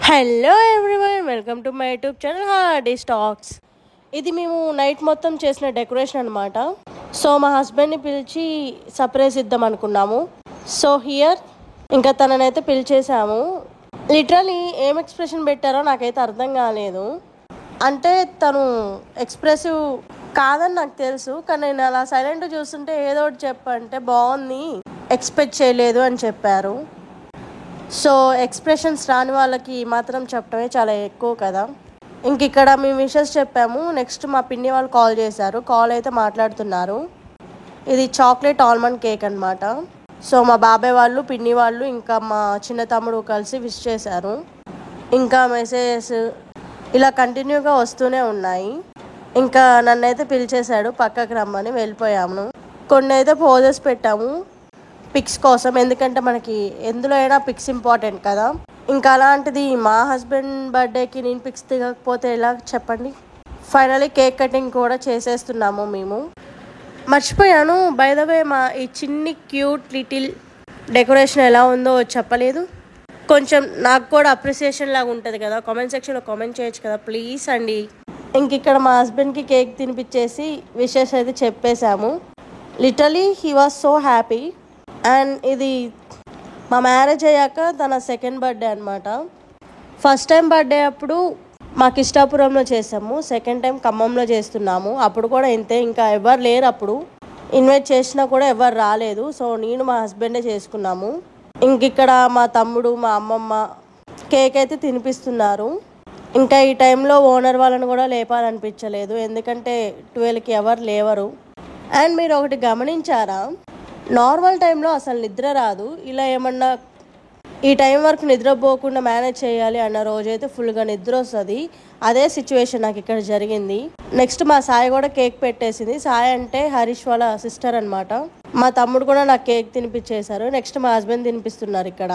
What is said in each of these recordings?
Hello everyone, welcome to my YouTube channel Hardy Stocks. ఇది మేము night మొత్తం చేసిన డెకరేషన్ అనమాట. సో మా హస్బెండ్ని పిలిచి సర్ప్రైజ్ ఇద్దాం అనుకున్నాము. సో హియర్ ఇంకా తననైతే పిలిచేసాము. లిటరలీ ఏం ఎక్స్ప్రెషన్ పెట్టారో నాకైతే అర్థం కాలేదు. అంటే తను ఎక్స్ప్రెసివ్ కాదని నాకు తెలుసు, కానీ నేను అలా సైలెంట్ చూస్తుంటే ఏదో ఒకటి చెప్పంటే బాగుంది, ఎక్స్పెక్ట్ చేయలేదు అని చెప్పారు. సో ఎక్స్ప్రెషన్స్ రాని వాళ్ళకి మాత్రం చెప్పడమే చాలా ఎక్కువ కదా. ఇంక ఇక్కడ మేము విషెస్ చెప్పాము. నెక్స్ట్ మా పిన్ని వాళ్ళు కాల్ చేశారు. కాల్ అయితే మాట్లాడుతున్నారు. ఇది చాక్లెట్ ఆల్మండ్ కేక్ అనమాట. సో మా బాబాయ్ వాళ్ళు, పిన్ని వాళ్ళు, ఇంకా మా చిన్న తమ్ముడు కలిసి విష్ చేశారు. ఇంకా మెసేజెస్ ఇలా కంటిన్యూగా వస్తూనే ఉన్నాయి. ఇంకా నన్నైతే పిలిచేశాడు, పక్కకు రమ్మని. వెళ్ళిపోయాము. కొన్ని అయితే పోజెస్ పెట్టాము పిక్స్ కోసం, ఎందుకంటే మనకి ఎందులో అయినా పిక్స్ ఇంపార్టెంట్ కదా. ఇంకా అలాంటిది మా హస్బెండ్ బర్త్డేకి నేను పిక్స్ దిగకపోతే ఎలా చెప్పండి. ఫైనలీ కేక్ కటింగ్ కూడా చేసేస్తున్నాము మేము. మర్చిపోయాను, బై ద వే మా ఈ చిన్ని క్యూట్ లిటిల్ డెకరేషన్ ఎలా ఉందో చెప్పలేదు. కొంచెం నాకు కూడా అప్రిసియేషన్ లాగా ఉంటుంది కదా. కామెంట్ సెక్షన్లో కామెంట్ చేయొచ్చు కదా ప్లీజ్ అండి. ఇంక ఇక్కడ మా హస్బెండ్కి కేక్ తినిపించేసి విషెస్ అయితే చెప్పేశాము. Literally he was so happy. And ఇది మా మ్యారేజ్ అయ్యాక తన సెకండ్ బర్త్డే అనమాట. ఫస్ట్ టైం బర్త్డే అప్పుడు మాకు ఇష్టాపురంలో చేసాము, సెకండ్ టైం ఖమ్మంలో చేస్తున్నాము. అప్పుడు కూడా ఇంతే, ఇంకా ఎవరు లేరు. అప్పుడు ఇన్వైట్ చేసినా కూడా ఎవరు రాలేదు. సో నేను మా హస్బెండే చేసుకున్నాము. ఇంక ఇక్కడ మా తమ్ముడు, మా అమ్మమ్మ కేక్ అయితే తినిపిస్తున్నారు. ఇంకా ఈ టైంలో ఓనర్ వాళ్ళని కూడా లేపాలనిపించలేదు, ఎందుకంటే 12కి ఎవరు లేవరు. అండ్ మీరు ఒకటి గమనించారా, నార్మల్ టైంలో అసలు నిద్ర రాదు. ఇలా ఏమన్నా ఈ టైం వరకు నిద్రపోకుండా మేనేజ్ చేయాలి అన్న రోజైతే ఫుల్గా నిద్ర వస్తుంది. అదే సిచ్యువేషన్ నాకు ఇక్కడ జరిగింది. నెక్స్ట్ మా సాయి కూడా కేక్ పెట్టేసింది. సాయి అంటే హరీష్ వాళ్ళ సిస్టర్ అనమాట. మా తమ్ముడు కూడా నాకు కేక్ తినిపించేశారు. నెక్స్ట్ మా హస్బెండ్ తినిపిస్తున్నారు ఇక్కడ.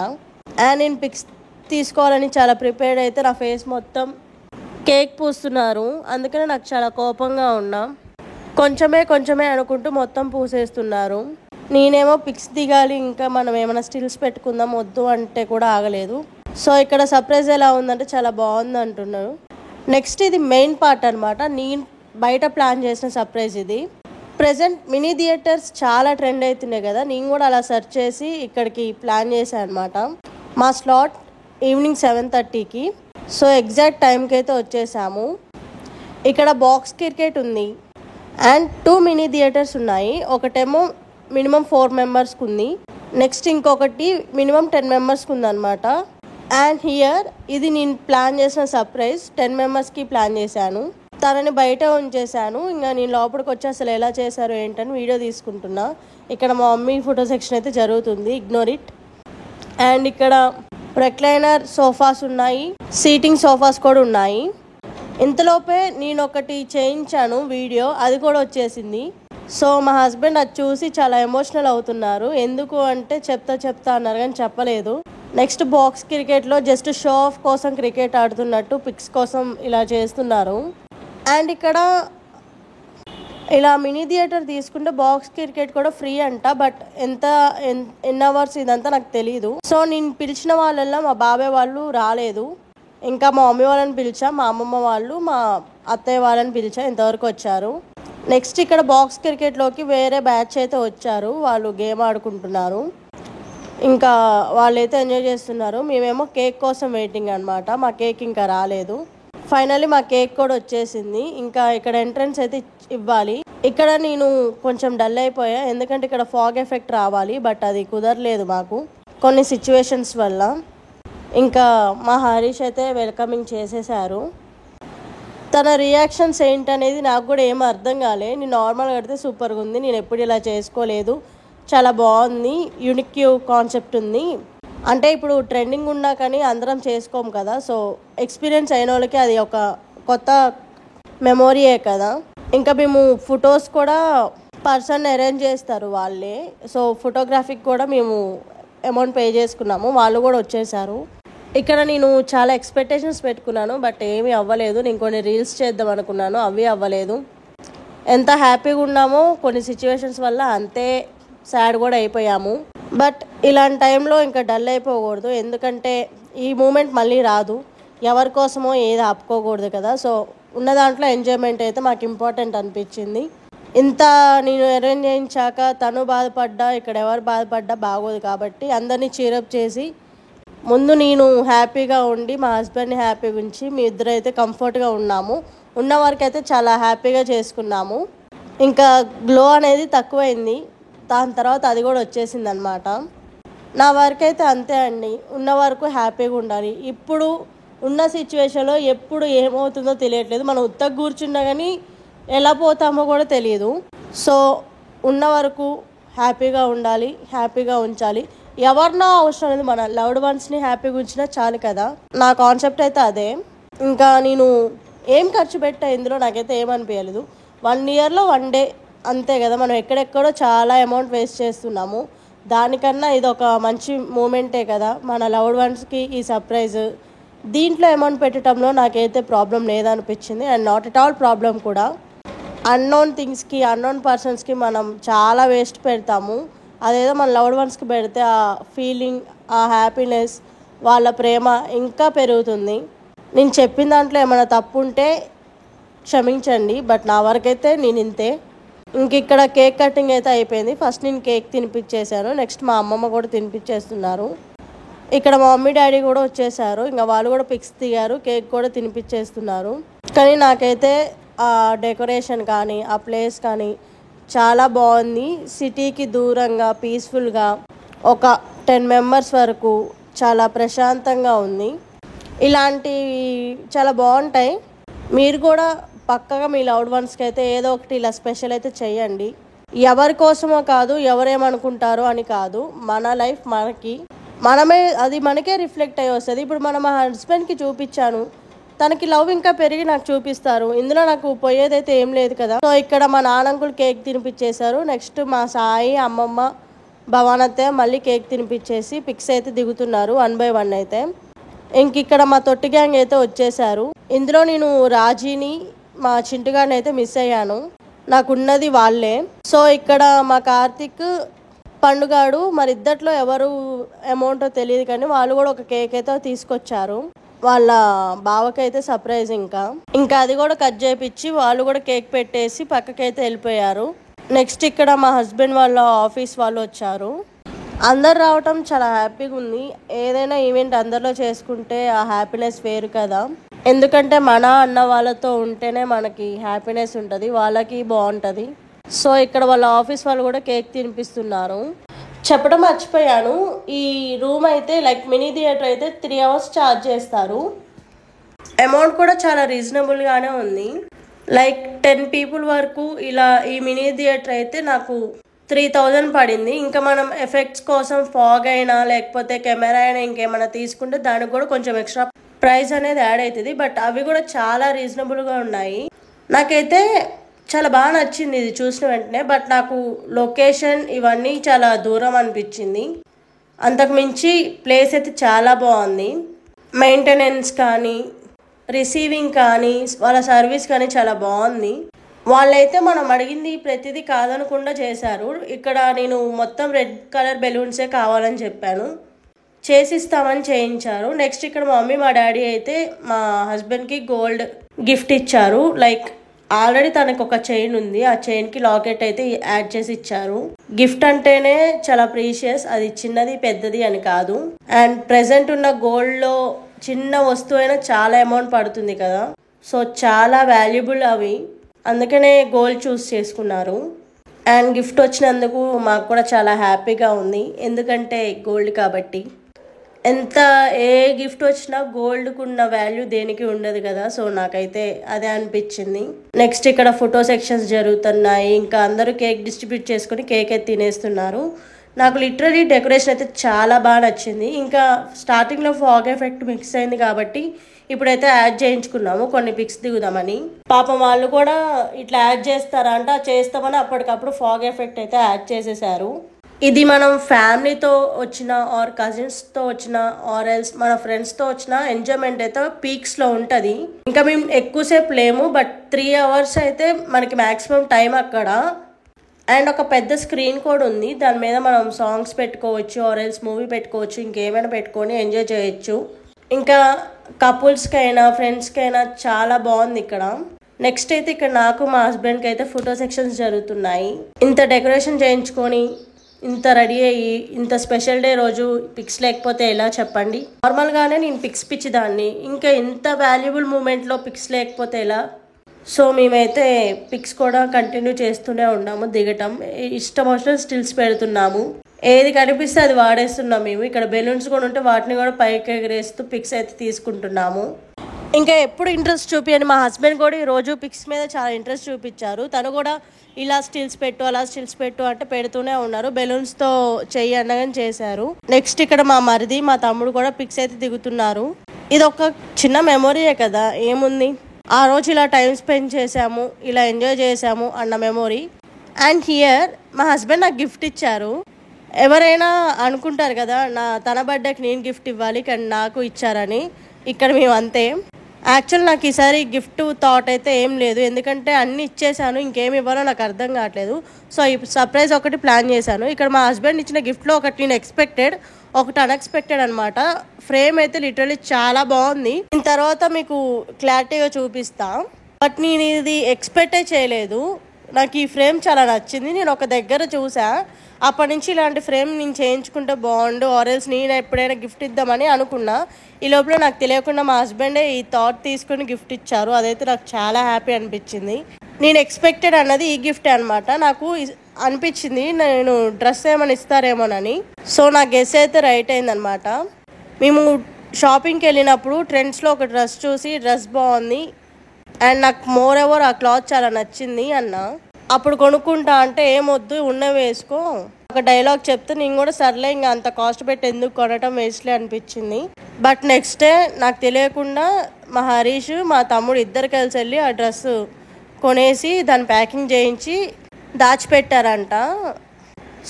అండ్ నేను పిక్స్ తీసుకోవాలని చాలా ప్రిపేర్డ్ అయితే నా ఫేస్ మొత్తం కేక్ పూస్తున్నారు. అందుకనే నాకు చాలా కోపంగా ఉన్నా. కొంచెమే అనుకుంటూ మొత్తం పూసేస్తున్నారు. నేనేమో పిక్స్ దిగాలి, ఇంకా మనం ఏమైనా స్టిల్స్ పెట్టుకుందాం వద్దు అంటే కూడా ఆగలేదు. సో ఇక్కడ సర్ప్రైజ్ ఎలా ఉందంటే చాలా బాగుంది అంటున్నారు. నెక్స్ట్ ఇది మెయిన్ పార్ట్ అనమాట. నేను బయట ప్లాన్ చేసిన సర్ప్రైజ్ ఇది. ప్రజెంట్ మినీ థియేటర్స్ చాలా ట్రెండ్ అవుతున్నాయి కదా. నేను కూడా అలా సెర్చ్ చేసి ఇక్కడికి ప్లాన్ చేశాను అనమాట. మా స్లాట్ ఈవినింగ్ 7:30కి. సో ఎగ్జాక్ట్ టైంకి అయితే వచ్చేసాము. ఇక్కడ బాక్స్ క్రికెట్ ఉంది అండ్ 2 మినీ థియేటర్స్ ఉన్నాయి. ఒకటేమో మినిమం 4 మెంబర్స్కి ఉంది. నెక్స్ట్ ఇంకొకటి మినిమం 10 మెంబర్స్కి ఉందన్నమాట. అండ్ హియర్ ఇది నేను ప్లాన్ చేసిన సర్ప్రైజ్ 10 మెంబర్స్కి ప్లాన్ చేశాను. తనని బయట ఉంచేశాను. ఇంకా నేను లోపలికి వచ్చి అసలు ఎలా చేశారు ఏంటని వీడియో తీసుకుంటున్నా. ఇక్కడ మా మమ్మీ ఫోటో సెక్షన్ అయితే జరుగుతుంది, ఇగ్నోర్ ఇట్. అండ్ ఇక్కడ రెక్లైనర్ సోఫాస్ ఉన్నాయి, సీటింగ్ సోఫాస్ కూడా ఉన్నాయి. ఇంతలోపే నేను ఒకటి చేయించాను వీడియో, అది కూడా వచ్చేసింది. సో మా హస్బెండ్ అది చూసి చాలా ఎమోషనల్ అవుతున్నారు. ఎందుకు అంటే చెప్తా అన్నారు కానీ చెప్పలేదు. నెక్స్ట్ బాక్స్ క్రికెట్లో జస్ట్ షో ఆఫ్ కోసం క్రికెట్ ఆడుతున్నట్టు పిక్స్ కోసం ఇలా చేస్తున్నారు. అండ్ ఇక్కడ ఇలా మినీ థియేటర్ తీసుకుంటే బాక్స్ క్రికెట్ కూడా ఫ్రీ అంట. బట్ ఎన్ని అవర్స్ ఇదంతా నాకు తెలియదు. సో నేను పిలిచిన వాళ్ళల్లో మా బాబాయ్ వాళ్ళు రాలేదు. ఇంకా మా మమ్మీ వాళ్ళని పిలిచా, మా అమ్మమ్మ వాళ్ళు, మా అత్తయ్య వాళ్ళని పిలిచా, ఇంతవరకు వచ్చారు. నెక్స్ట్ ఇక్కడ బాక్స్ క్రికెట్లోకి వేరే బ్యాచ్ అయితే వచ్చారు. వాళ్ళు గేమ్ ఆడుకుంటున్నారు. ఇంకా వాళ్ళైతే ఎంజాయ్ చేస్తున్నారు. మేమేమో కేక్ కోసం వెయిటింగ్ అనమాట. మా కేక్ ఇంకా రాలేదు. ఫైనల్లీ మా కేక్ కూడా వచ్చేసింది. ఇంకా ఇక్కడ ఎంట్రన్స్ అయితే ఇవ్వాలి. ఇక్కడ నేను కొంచెం డల్ అయిపోయా, ఎందుకంటే ఇక్కడ ఫాగ్ ఎఫెక్ట్ రావాలి, బట్ అది కుదరలేదు మాకు కొన్ని సిచ్యువేషన్స్ వల్ల. ఇంకా మా హరీష్ అయితే వెల్కమింగ్ చేసేసారు. తన రియాక్షన్స్ ఏంటనేది నాకు కూడా ఏం అర్థం కాలే. నేను నార్మల్గా కడితే సూపర్గా ఉంది, నేను ఎప్పుడు ఇలా చేసుకోలేదు, చాలా బాగుంది, యూనిక్ కాన్సెప్ట్ ఉంది. అంటే ఇప్పుడు ట్రెండింగ్ ఉన్నా కానీ అందరం చేసుకోము కదా. సో ఎక్స్పీరియన్స్ అయిన వాళ్ళకి అది ఒక కొత్త మెమోరీయే కదా. ఇంకా మేము ఫొటోస్ కూడా పర్సన్ అరేంజ్ చేస్తారు వాళ్ళే. సో ఫోటోగ్రఫీకి కూడా మేము అమౌంట్ పే చేసుకున్నాము, వాళ్ళు కూడా వచ్చేసారు. ఇక్కడ నేను చాలా ఎక్స్పెక్టేషన్స్ పెట్టుకున్నాను, బట్ ఏమీ అవ్వలేదు. నేను కొన్ని రీల్స్ చేద్దాం అనుకున్నాను, అవి అవ్వలేదు. ఎంత హ్యాపీగా ఉన్నామో కొన్ని సిచ్యువేషన్స్ వల్ల అంతే సాడ్ కూడా అయిపోయాము. బట్ ఇలాంటి టైంలో ఇంకా డల్ అయిపోకూడదు, ఎందుకంటే ఈ మూమెంట్ మళ్ళీ రాదు. ఎవరి కోసమో ఏది ఆపుకోకూడదు కదా. సో ఉన్న దాంట్లో ఎంజాయ్మెంట్ అయితే మాకు ఇంపార్టెంట్ అనిపించింది. ఇంత నేను అరేంజ్ చేయించాక తను బాధపడ్డా, ఇక్కడ ఎవరు బాధపడ్డా బాగోదు కాబట్టి అందరినీ చీరప్ చేసి ముందు నేను హ్యాపీగా ఉండి మా హస్బెండ్ని హ్యాపీగా ఉంచి మీ ఇద్దరైతే కంఫర్ట్గా ఉన్నాము. ఉన్న వరకు అయితే చాలా హ్యాపీగా చేసుకున్నాము. ఇంకా గ్లో అనేది తక్కువైంది, దాని తర్వాత అది కూడా వచ్చేసింది అనమాట. నా వరకు అయితే అంతే అండి. ఉన్న వరకు హ్యాపీగా ఉండాలి. ఇప్పుడు ఉన్న సిచ్యువేషన్లో ఎప్పుడు ఏమవుతుందో తెలియట్లేదు. మనం ఉత్తగా కూర్చున్నా కానీ ఎలా పోతామో కూడా తెలియదు. సో ఉన్న వరకు హ్యాపీగా ఉండాలి, హ్యాపీగా ఉంచాలి. ఎవరినో అవసరం లేదు, మన లవ్డ్ వన్స్ని హ్యాపీగా ఉంచినా చాలు కదా. నా కాన్సెప్ట్ అయితే అదే. ఇంకా నేను ఏం ఖర్చు పెట్టా ఇందులో నాకైతే ఏమనిపించలేదు. 1 ఇయర్లో 1 డే అంతే కదా. మనం ఎక్కడెక్కడో చాలా అమౌంట్ వేస్ట్ చేస్తున్నాము, దానికన్నా ఇది ఒక మంచి మూమెంటే కదా మన లవ్డ్ వన్స్కి ఈ సర్ప్రైజ్. దీంట్లో అమౌంట్ పెట్టడంలో నాకైతే ప్రాబ్లం లేదనిపించింది, and not at all problem కూడా. అన్నోన్ థింగ్స్కి, అన్నోన్ పర్సన్స్కి మనం చాలా వేస్ట్ పెడతాము. అదేదో మన లవ్డ్ వన్స్కి పెడితే ఆ ఫీలింగ్, ఆ హ్యాపీనెస్, వాళ్ళ ప్రేమ ఇంకా పెరుగుతుంది. నేను చెప్పిన దాంట్లో ఏమైనా తప్పు ఉంటే క్షమించండి, బట్ నా వరకైతే నేను ఇంతే. ఇంక ఇక్కడ కేక్ కటింగ్ అయితే అయిపోయింది. ఫస్ట్ నేను కేక్ తినిపించేశాను, నెక్స్ట్ మా అమ్మమ్మ కూడా తినిపించేస్తున్నారు. ఇక్కడ మా మమ్మీ డాడీ కూడా వచ్చేసారు, ఇంకా వాళ్ళు కూడా పిక్స్ దిగారు, కేక్ కూడా తినిపించేస్తున్నారు. కానీ నాకైతే ఆ డెకరేషన్ కానీ ఆ ప్లేస్ కానీ చాలా బాగుంది. సిటీకి దూరంగా పీస్ఫుల్గా ఒక 10 మెంబర్స్ వరకు చాలా ప్రశాంతంగా ఉంది. ఇలాంటివి చాలా బాగుంటాయి. మీరు కూడా పక్కగా మీ లవ్డ్ వన్స్కి అయితే ఏదో ఒకటి ఇలా స్పెషల్ అయితే చేయండి. ఎవరి కోసమో కాదు, ఎవరేమనుకుంటారో అని కాదు, మన లైఫ్ మనమే, అది మనకే రిఫ్లెక్ట్ అయ్యి వస్తుంది. ఇప్పుడు మనం మా హస్బెండ్కి చూపించాను, తనకి లవ్ ఇంకా పెరిగి నాకు చూపిస్తారు. ఇందులో నాకు పోయేదైతే ఏం లేదు కదా. సో ఇక్కడ మా నాన్నంకులు కేక్ తినిపించేశారు. నెక్స్ట్ మా సాయి, అమ్మమ్మ, భవానత్తే మళ్ళీ కేక్ తినిపించేసి పిక్స్ అయితే దిగుతున్నారు 1 by 1 అయితే. ఇంక ఇక్కడ మా తొట్టి గ్యాంగ్ అయితే వచ్చేసారు. ఇందులో నేను రాజీని, మా చింటుగాడిని అయితే మిస్ అయ్యాను, నాకున్నది వాళ్ళే. సో ఇక్కడ మా కార్తిక్, పండుగాడు, మరి ఇద్దట్లో ఎవరు అమౌంటో తెలియదు కానీ వాళ్ళు కూడా ఒక కేక్ అయితే తీసుకొచ్చారు. వాళ్ళ బావకైతే సర్ప్రైజ్. ఇంకా అది కూడా కట్ చేయించి వాళ్ళు కూడా కేక్ పెట్టేసి పక్కకైతే వెళ్ళిపోయారు. నెక్స్ట్ ఇక్కడ మా హస్బెండ్ వాళ్ళ ఆఫీస్ వాళ్ళు వచ్చారు. అందరు రావటం చాలా హ్యాపీగా ఉంది. ఏదైనా ఈవెంట్ అందరిలో చేసుకుంటే ఆ హ్యాపీనెస్ వేరు కదా. ఎందుకంటే మన అన్న వాళ్ళతో ఉంటేనే మనకి హ్యాపీనెస్ ఉంటుంది, వాళ్ళకి బాగుంటుంది. సో ఇక్కడ వాళ్ళ ఆఫీస్ వాళ్ళు కూడా కేక్ తినిపిస్తున్నారు. చెప్పడం మర్చిపోయాను, ఈ రూమ్ అయితే లైక్ మినీ థియేటర్ అయితే 3 hours ఛార్జ్ చేస్తారు. అమౌంట్ కూడా చాలా రీజనబుల్గానే ఉంది. లైక్ 10 people వరకు ఇలా ఈ మినీ థియేటర్ అయితే నాకు 3000 పడింది. ఇంకా మనం ఎఫెక్ట్స్ కోసం ఫాగ్ అయినా లేకపోతే కెమెరా అయినా ఇంకేమైనా తీసుకుంటే దానికి కూడా కొంచెం ఎక్స్ట్రా ప్రైస్ అనేది యాడ్ అవుతుంది. బట్ అవి కూడా చాలా రీజనబుల్గా ఉన్నాయి. నాకైతే చాలా బాగా నచ్చింది ఇది చూసిన వెంటనే. బట్ నాకు లొకేషన్ ఇవన్నీ చాలా దూరం అనిపించింది. అంతకుమించి ప్లేస్ అయితే చాలా బాగుంది. మెయింటెనెన్స్ కానీ, రిసీవింగ్ కానీ, వాళ్ళ సర్వీస్ కానీ చాలా బాగుంది. వాళ్ళైతే మనం అడిగింది ప్రతిదీ కాదనకుండా చేశారు. ఇక్కడ నేను మొత్తం రెడ్ కలర్ బెలూన్సే కావాలని చెప్పాను, చేసిస్తామని చేయించారు. నెక్స్ట్ ఇక్కడ మా మమ్మీ, మా డాడీ అయితే మా హస్బెండ్కి గోల్డ్ గిఫ్ట్ ఇచ్చారు. లైక్ ఆల్రెడీ తనకు ఒక చైన్ ఉంది, ఆ చైన్కి లాకెట్ అయితే యాడ్ చేసి ఇచ్చారు. గిఫ్ట్ అంటేనే చాలా ప్రీషియస్, అది చిన్నది పెద్దది అని కాదు. అండ్ ప్రెసెంట్ ఉన్న గోల్డ్లో చిన్న వస్తువు అయినా చాలా అమౌంట్ పడుతుంది కదా. సో చాలా వాల్యుబుల్ అవి, అందుకనే గోల్డ్ చూస్ చేసుకున్నారు. అండ్ గిఫ్ట్ వచ్చినందుకు మాకు కూడా చాలా హ్యాపీగా ఉంది, ఎందుకంటే గోల్డ్ కాబట్టి. ఎంత ఏ గిఫ్ట్ వచ్చినా గోల్డ్కు ఉన్న వాల్యూ దేనికి ఉండదు కదా. సో నాకైతే అదే అనిపించింది. నెక్స్ట్ ఇక్కడ ఫోటో సెక్షన్స్ జరుగుతున్నాయి. ఇంకా అందరూ కేక్ డిస్ట్రిబ్యూట్ చేసుకుని కేక్ అయితే తినేస్తున్నారు. నాకు లిటరలీ డెకరేషన్ అయితే చాలా బాగా నచ్చింది. ఇంకా స్టార్టింగ్లో ఫాగ్ ఎఫెక్ట్ మిక్స్ అయింది కాబట్టి ఇప్పుడైతే యాడ్ చేయించుకున్నాము కొన్ని పిక్స్ దిగుదామని. పాపం వాళ్ళు కూడా ఇట్లా యాడ్ చేస్తారా అంటే చేస్తామని అప్పటికప్పుడు ఫాగ్ ఎఫెక్ట్ అయితే యాడ్ చేసేసారు. ఇది మనం ఫ్యామిలీతో వచ్చిన ఆర్ కజిన్స్తో వచ్చిన ఆర్ ఎల్స్ మన ఫ్రెండ్స్తో వచ్చిన ఎంజాయ్మెంట్ అయితే పీక్స్లో ఉంటుంది. ఇంకా మేము ఎక్కువసేపు లేము, బట్ 3 hours అయితే మనకి మ్యాక్సిమం టైం అక్కడ. అండ్ ఒక పెద్ద స్క్రీన్ కూడా ఉంది, దాని మీద మనం సాంగ్స్ పెట్టుకోవచ్చు ఆర్ ఎల్స్ మూవీ పెట్టుకోవచ్చు, ఇంకేమైనా పెట్టుకొని ఎంజాయ్ చేయొచ్చు. ఇంకా కపుల్స్కైనా ఫ్రెండ్స్కైనా చాలా బాగుంది ఇక్కడ. నెక్స్ట్ అయితే ఇక్కడ నాకు మా హస్బెండ్కి అయితే ఫోటో సెక్షన్స్ జరుగుతున్నాయి. ఇంత డెకరేషన్ చేయించుకొని ఇంత రెడీ అయ్యి ఇంత స్పెషల్ డే రోజు పిక్స్ లేకపోతే ఎలా చెప్పండి. నార్మల్గానే నేను పిక్స్ పిచ్చిదాన్ని, ఇంకా ఇంత వాల్యుబుల్ మూమెంట్లో పిక్స్ లేకపోతే ఎలా. సో మేమైతే పిక్స్ కూడా కంటిన్యూ చేస్తూనే ఉన్నాము, దిగటం ఇష్టం వచ్చిన స్టిల్స్ పెడుతున్నాము, ఏది కనిపిస్తే అది వాడేస్తున్నాం. మేము ఇక్కడ బెలూన్స్ కూడా ఉంటే వాటిని కూడా పైకి ఎగరేస్తూ పిక్స్ అయితే తీసుకుంటున్నాము. ఇంకా ఎప్పుడు ఇంట్రెస్ట్ చూపించండి, మా హస్బెండ్ కూడా ఈరోజు పిక్స్ మీద చాలా ఇంట్రెస్ట్ చూపించారు. తను కూడా ఇలా స్టిల్స్ పెట్టు అలా స్టిల్స్ పెట్టు అంటే పెడుతూనే ఉన్నారు. బెలూన్స్తో చెయ్యి అన్నగాని చేశారు. నెక్స్ట్ ఇక్కడ మా మరిది మా తమ్ముడు కూడా పిక్స్ అయితే దిగుతున్నారు. ఇది ఒక చిన్న మెమొరీయే కదా, ఏముంది, ఆ రోజు ఇలా టైం స్పెండ్ చేసాము, ఇలా ఎంజాయ్ చేసాము అన్న మెమొరీ. అండ్ హియర్ మా హస్బెండ్ నాకు గిఫ్ట్ ఇచ్చారు. ఎవరైనా అనుకుంటారు కదా తన బర్త్డేకి నేను గిఫ్ట్ ఇవ్వాలి కానీ నాకు ఇచ్చారని. ఇక్కడ మేము అంతే. యాక్చువల్ నాకు ఈసారి గిఫ్ట్ థాట్ అయితే ఏం లేదు, ఎందుకంటే అన్నీ ఇచ్చేసాను, ఇంకేమి ఇవ్వాలో నాకు అర్థం కావట్లేదు. సో ఈ సర్ప్రైజ్ ఒకటి ప్లాన్ చేశాను. ఇక్కడ మా హస్బెండ్ ఇచ్చిన గిఫ్ట్లో ఒకటి నేను ఎక్స్పెక్టెడ్, ఒకటి అన్ఎక్స్పెక్టెడ్ అనమాట. ఫ్రేమ్ అయితే లిటరలీ చాలా బాగుంది. దీని తర్వాత మీకు క్లారిటీగా చూపిస్తా. బట్ నేను ఇది ఎక్స్పెక్టే చేయలేదు. నాకు ఈ ఫ్రేమ్ చాలా నచ్చింది. నేను ఒక దగ్గర చూసా, అప్పటి నుంచి ఇలాంటి ఫ్రేమ్ నేను చేయించుకుంటే బాగుండు, ఆర్ఎల్స్ నేను ఎప్పుడైనా గిఫ్ట్ ఇద్దామని అనుకున్నా. ఈ లోపల నాకు తెలియకుండా మా హస్బెండే ఈ థాట్ తీసుకొని గిఫ్ట్ ఇచ్చారు. అదైతే నాకు చాలా హ్యాపీ అనిపించింది. నేను ఎక్స్పెక్టెడ్ అన్నది ఈ గిఫ్ట్ అనమాట. నాకు అనిపించింది నేను డ్రెస్ ఏమైనా ఇస్తారేమోనని. సో నా గెస్ అయితే రైట్ అయిందనమాట. మేము షాపింగ్కి వెళ్ళినప్పుడు ట్రెండ్స్లో ఒక డ్రెస్ చూసి డ్రెస్ బాగుంది అండ్ నాకు మోర్ ఎవర్ ఆ క్లాత్ చాలా నచ్చింది అన్న. అప్పుడు కొనుక్కుంటా అంటే ఏమొద్దు ఉన్నవి వేసుకో ఒక డైలాగ్ చెప్తే నేను కూడా సర్లే ఇంకా అంత కాస్ట్ పెట్టి ఎందుకు కొనటం వేస్ట్లే అనిపించింది. బట్ నెక్స్ట్ డే నాకు తెలియకుండా మా హరీష్ మా తమ్ముడు ఇద్దరు కలిసి వెళ్ళి ఆ డ్రెస్ కొనేసి దాన్ని ప్యాకింగ్ చేయించి దాచిపెట్టారంట.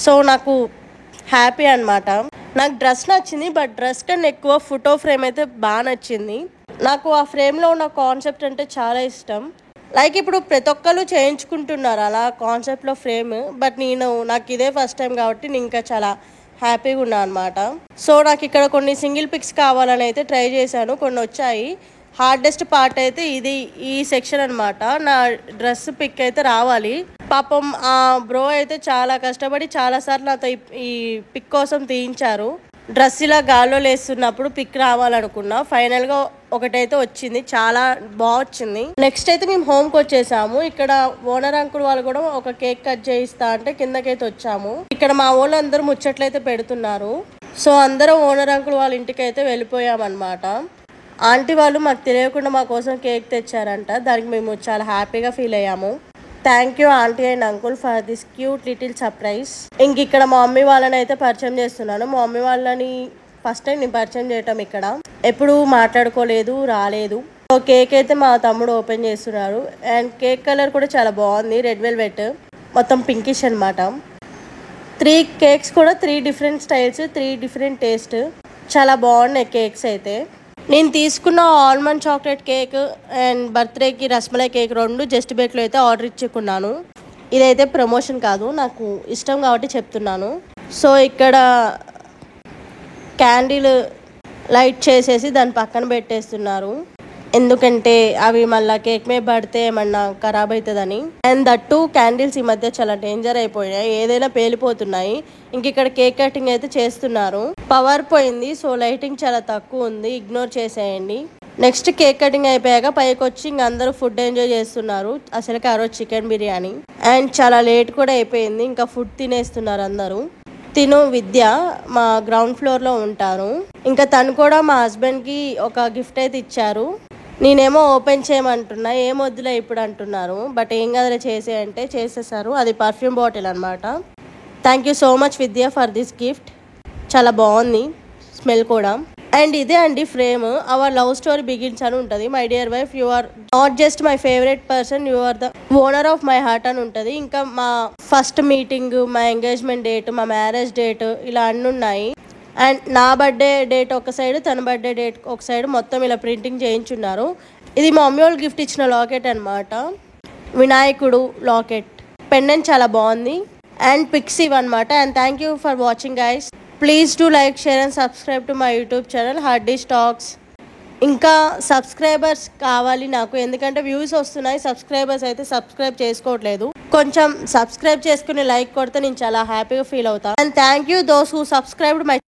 సో నాకు హ్యాపీ అనమాట. నాకు డ్రెస్ నచ్చింది, బట్ డ్రెస్ కన్నా ఎక్కువ ఫోటో ఫ్రేమ్ అయితే బాగా నచ్చింది. నాకు ఆ ఫ్రేమ్లో ఉన్న కాన్సెప్ట్ అంటే చాలా ఇష్టం. లైక్ ఇప్పుడు ప్రతి ఒక్కరు చేయించుకుంటున్నారు అలా కాన్సెప్ట్లో ఫ్రేమ్, బట్ నాకు ఇదే ఫస్ట్ టైం కాబట్టి నేను ఇంకా చాలా హ్యాపీగా ఉన్నా అనమాట. సో నాకు ఇక్కడ కొన్ని సింగిల్ పిక్స్ కావాలని అయితే ట్రై చేశాను, కొన్ని వచ్చాయి. హార్డెస్ట్ పార్ట్ అయితే ఈ సెక్షన్ అనమాట. నా డ్రెస్ పిక్ అయితే రావాలి. పాపం ఆ బ్రో అయితే చాలా కష్టపడి చాలాసార్లు నాతో ఈ పిక్ కోసం తీయించారు. డ్రెస్ ఇలా గాల్లో లేస్తున్నప్పుడు పిక్ రావాలనుకున్నా, ఫైనల్గా ఒకటైతే వచ్చింది, చాలా బాగా వచ్చింది. నెక్స్ట్ అయితే మేము హోమ్కి వచ్చేసాము. ఇక్కడ ఓనర్ అంకుల్ వాళ్ళు కూడా ఒక కేక్ కట్ చేయిస్తా అంటే కిందకైతే వచ్చాము. ఇక్కడ మా వాళ్ళు అందరూ ముచ్చట్లయితే పెడుతున్నారు. సో అందరం ఓనర్ అంకుల్ వాళ్ళ ఇంటికి అయితే వెళ్ళిపోయామన్నమాట. ఆంటీ వాళ్ళు మాకు తెలియకుండా మా కోసం కేక్ తెచ్చారంట. దానికి మేము చాలా హ్యాపీగా ఫీల్ అయ్యాము. Thank you aunty and uncle for this cute little surprise. ఇంక ఇక్కడ మా మమ్మీ వాళ్ళని అయితే పరిచయం చేస్తున్నాను. మా మమ్మీ వాళ్ళని ఫస్ట్ టైం నేను పరిచయం చేయటం, ఇక్కడ ఎప్పుడు మాట్లాడుకోలేదు, రాలేదు. సో కేక్ అయితే మా తమ్ముడు ఓపెన్ చేస్తున్నారు. అండ్ కేక్ కలర్ కూడా చాలా బాగుంది, రెడ్ వెల్వెట్, మొత్తం పింకిష్ అనమాట. 3 కేక్స్ కూడా 3 డిఫరెంట్ స్టైల్స్, 3 డిఫరెంట్ టేస్ట్, చాలా బాగున్నాయి కేక్స్ అయితే. నేను తీసుకున్న ఆల్మండ్ చాక్లెట్ కేక్ అండ్ బర్త్డేకి రస్మలై కేక్ 2 జస్ట్ బేక్లో అయితే ఆర్డర్ ఇచ్చుకున్నాను. ఇదైతే ప్రమోషన్ కాదు, నాకు ఇష్టం కాబట్టి చెప్తున్నాను. సో ఇక్కడ క్యాండిల్ లైట్ చేసేసి దాని పక్కన పెట్టేస్తున్నారు, ఎందుకంటే అవి మళ్ళీ కేక్ మీద పడితే ఏమన్నా ఖరాబ్ అవుతుందని. అండ్ దట్టు క్యాండిల్స్ ఈ మధ్య చాలా డేంజర్ అయిపోయినాయి, ఏదైనా పేలిపోతున్నాయి. ఇంక ఇక్కడ కేక్ కటింగ్ అయితే చేస్తున్నారు. పవర్ పోయింది, సో లైటింగ్ చాలా తక్కువ ఉంది, ఇగ్నోర్ చేసేయండి. నెక్స్ట్ కేక్ కటింగ్ అయిపోయాక పైకి వచ్చి ఇంక అందరూ ఫుడ్ ఎంజాయ్ చేస్తున్నారు. అసలుకి ఆ రోజు చికెన్ బిర్యానీ అండ్ చాలా లేట్ కూడా అయిపోయింది, ఇంకా ఫుడ్ తినేస్తున్నారు అందరూ. తిను విద్య మా గ్రౌండ్ ఫ్లోర్లో ఉంటారు. ఇంకా తను కూడా మా హస్బెండ్కి ఒక గిఫ్ట్ అయితే ఇచ్చారు. నేనేమో ఓపెన్ చేయమంటున్నా, ఏం వద్దులే ఇప్పుడు అంటున్నారు. బట్ ఏం కదలే చేసే అంటే చేసేసారు. అది పర్ఫ్యూమ్ బాటిల్ అనమాట. Thank you so much Vidya for this gift, చాలా బాగుంది స్మెల్ కూడా. అండ్ ఇదే అండి frame, our love story begins అని ఉంటుంది. My dear wife, you are not just my favourite person, you are the owner of my heart అని ఉంటుంది. ఇంకా మా ఫస్ట్ మీటింగ్, మా ఎంగేజ్మెంట్ డేట్, మా మ్యారేజ్ డేట్, ఇలా అన్నీ ఉన్నాయి. అండ్ నా బర్త్డే డేట్ ఒక సైడ్, తన బర్త్డే డేట్ ఒక సైడ్, మొత్తం ఇలా ప్రింటింగ్ చేయించున్నారు. ఇది మా మమ్మీ వాళ్ళు గిఫ్ట్ ఇచ్చిన లాకెట్ అనమాట, వినాయకుడు లాకెట్. పెండెంట్ చాలా బాగుంది. అండ్ పిక్స్ ఇవన్నమాట. And thank you for watching guys. Please do like, share and subscribe to my YouTube channel Hard Dish Talks. ఇంకా సబ్స్క్రైబర్స్ కావాలి నాకు, ఎందుకంటే వ్యూస్ వస్తున్నాయి, సబ్స్క్రైబర్స్ అయితే సబ్స్క్రైబ్ చేసుకోవట్లేదు. కొంచెం సబ్స్క్రైబ్ చేసుకుని లైక్ కొడితే నేను చాలా హ్యాపీగా ఫీల్ అవుతాను. And thank you those who subscribed my